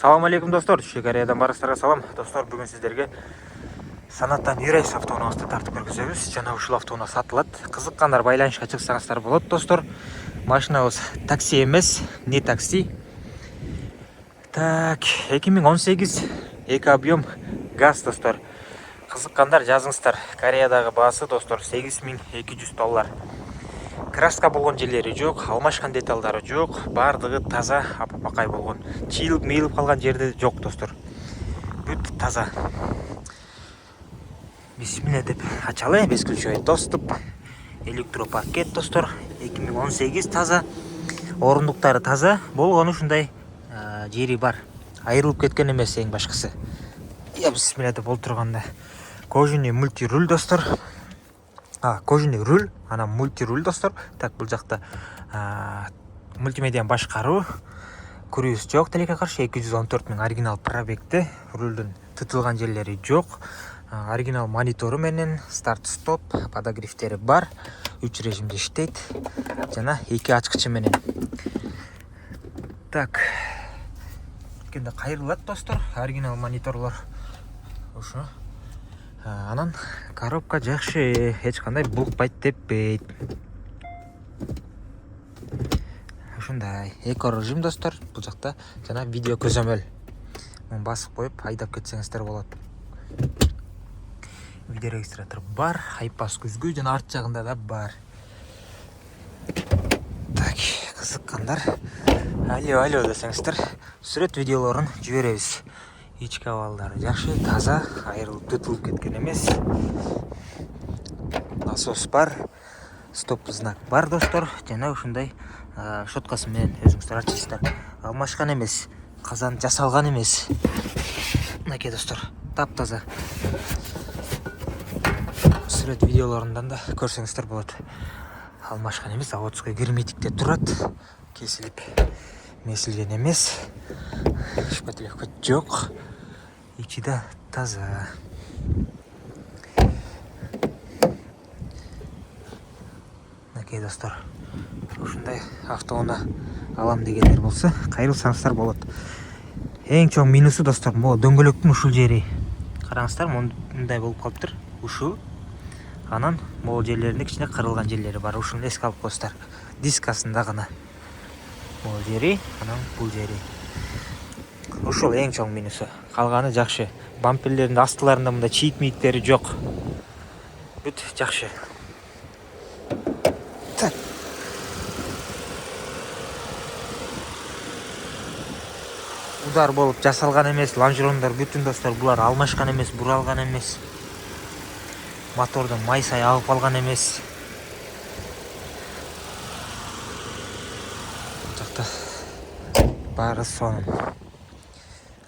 Салам алейкум достор, Кореядан барыстарға салам. Достор, бүгін сіздерге санаттан Юрайс автоунаасты тартып көргіземіз. Жана ушул автоунаа сатылат. Кызыккандар байланышка чыксаңыздар болот, достор. Машинабыз такси эмес, не такси. Так, 2018 2 объем газ, достор. Кызыккандар жазыңыздар. Кореядагы баасы, достор, $8200. Краска болгон жерлери жок, алмашкан деталдары жок, бардыгы таза, апакай болгон. Чыйылып, мыйылып калган жерде жок, достор. Бүт таза. Бисмилля деп ачалы, бесключой доступ. Электропакет, достор. 2018 таза. Орундуктары таза, болгону ушундай жери бар. Айрылып кеткен эмес эң башкысы. Я бисмилля деп олтурганда. Кожаный мультируль, достор. Кожаный руль, анан мультируль, достор. Так, бул жакта мультимедиан башкаруу, круиз жок, тилекке каршы 214 000 оригинал пробегти, рулдун тытылган жерлери жок. Оригинал монитору менен старт-стоп, подогревтери бар, 3 режимде иштейт. Жана 2 ачкычы менен. Так, кенде кайрылат, достор, оригинал мониторлор. Ошо. Анан коробка жакшы, эч кандай булкпайт, теппейт. Ушундай эко режим, достор. Бул жакта жана видео көзөмөл. Муну басып коюп айдап кетсеңиздер болот. Видео регистратор бар, айпас күзгү жана арт жагында да бар. Так, кызыккандар алло десеңиздер, сүрөт видеолорун жиберебиз. Ички абалдары жакшы, таза, айрылып тутулуп кеткен эмес. Насос бар, стоп знак бар, достор. Жана ушундай шоткасы менен өзүңүздөр ачасыздар. Алмашкан эмес, казан жасалган эмес. Мынакей, достор, таптаза. Сүрөт видеолорундан да көрсөңүздөр болот. Алмашкан эмес, заводской герметикте турат. Кесилип месилген эмес. Шпателевка жок. Ичиде таза. Мынакей, достор. Ушундай автоунаа алам дегендер болсо, кайрылсаңыздар болот. Эң чоң минусу, достор, могу дөңгөлөктүн ушул жери. Караңыздар, мындай болуп калыптыр. Ушул. Анан могу жерлеринде кичине кырылган жерлери бар. Ушуну эске алып коесуздар. Дискасында гана. Могу жери, анан бул жери. Ушул эң чоң минусу. Калганы жакшы. Бамперлердин астыларында мындай чийик-мийиктери жок. Бүт жакшы. Так. Удар болуп жасалган эмес, лонжерондар бүтүн, достор, булар алмашкан эмес, буралган эмес. Мотордон май-сай агып алган эмес. Жакта баары сонун.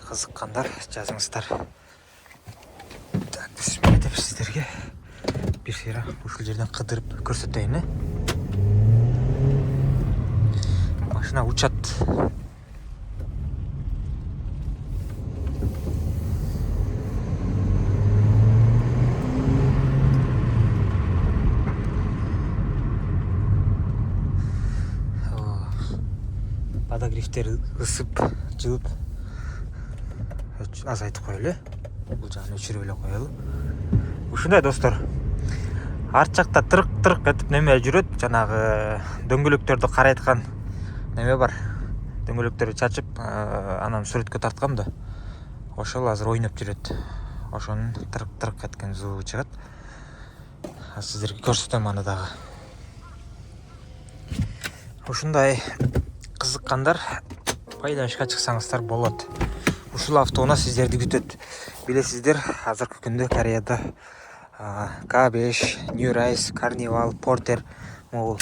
Кызыккандар жазыңыздар. Так, бисмилля деп сиздерге бир сыйра ушул жерден кыдырып көрсөтөйүн. Машина учат. Подогревтери ысып, жылып азайтып коелу. Бул жагын өчүрүп эле коелу. Ушундай, достор. Арт жакта тырык этип неме жүрөт, жанагы дөңгөлөктөрдү карайткан неме бар. Дөңгөлөктөрдү чачып, анан сүрөткө тарткам да. Ошол азыр ойноп жүрөт. Ошонун тырык эткен звугу чыгат. Сиздерге көрсөтөм аны дагы. Ушундай кызыккандар байланышка чыксаңыздар болот. Ушул автоунаа сиздерди күтөт. Билесиздер, азыркы күндө Кореяда K5, Юрайс, Carnival, Porter могул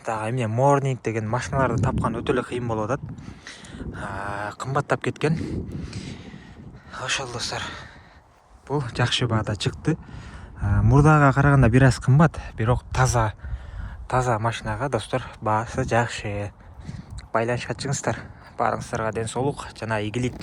дагы эмне Morning деген машиналарды тапкан өтө эле кыйын болуп атат. Кымбаттап кеткен. Ошол, достор. Бул жакшы баада чыкты. Мурдага караганда бир аз кымбат, бирок таза машинага, достор, баасы жакшы. Байланышка чыгыңыздар. Барыңыздарга ден соолук жана ийгилик.